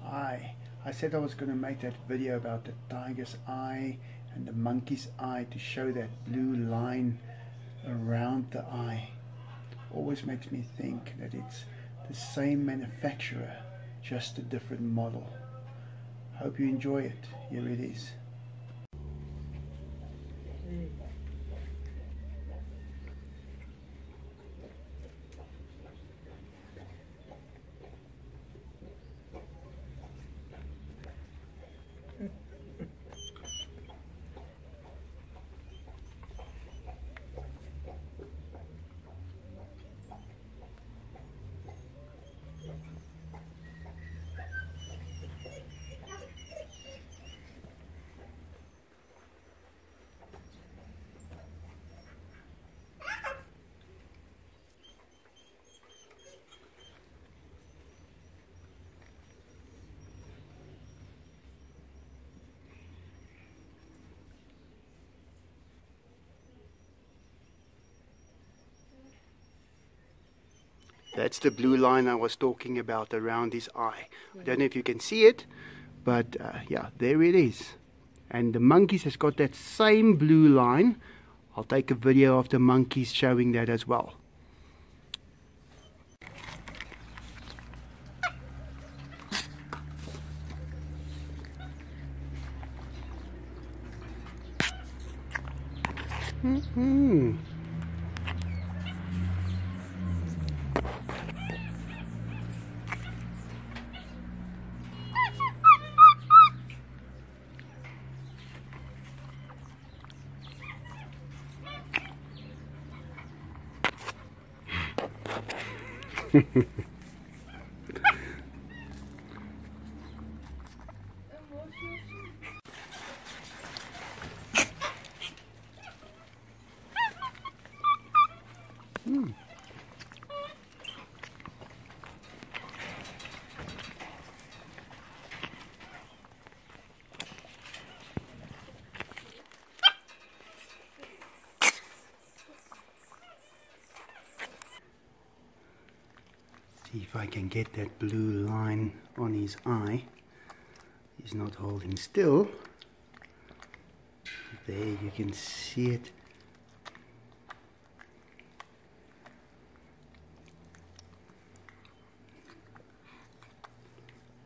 I said I was going to make that video about the tiger's eye and the monkey's eye to show that blue line around the eye. Always makes me think that it's the same manufacturer, just a different model. Hope you enjoy it. Here it is. That's the blue line I was talking about around his eye. I don't know if you can see it, but yeah, there it is. And the monkeys has got that same blue line. I'll take a video of the monkeys showing that as well. See if I can get that blue line on his eye. He's not holding still. There you can see it.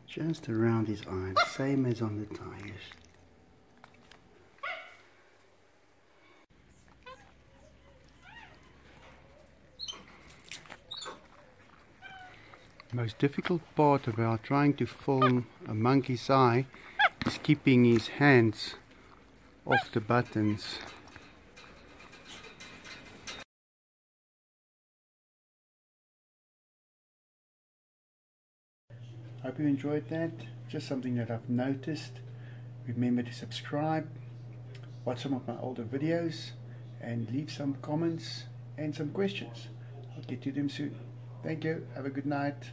Just around his eye, the same as on the tigers. The most difficult part about trying to film a monkey's eye is keeping his hands off the buttons. Hope you enjoyed that. Just something that I've noticed. Remember to subscribe, watch some of my older videos, and leave some comments and some questions. I'll get to them soon. Thank you. Have a good night.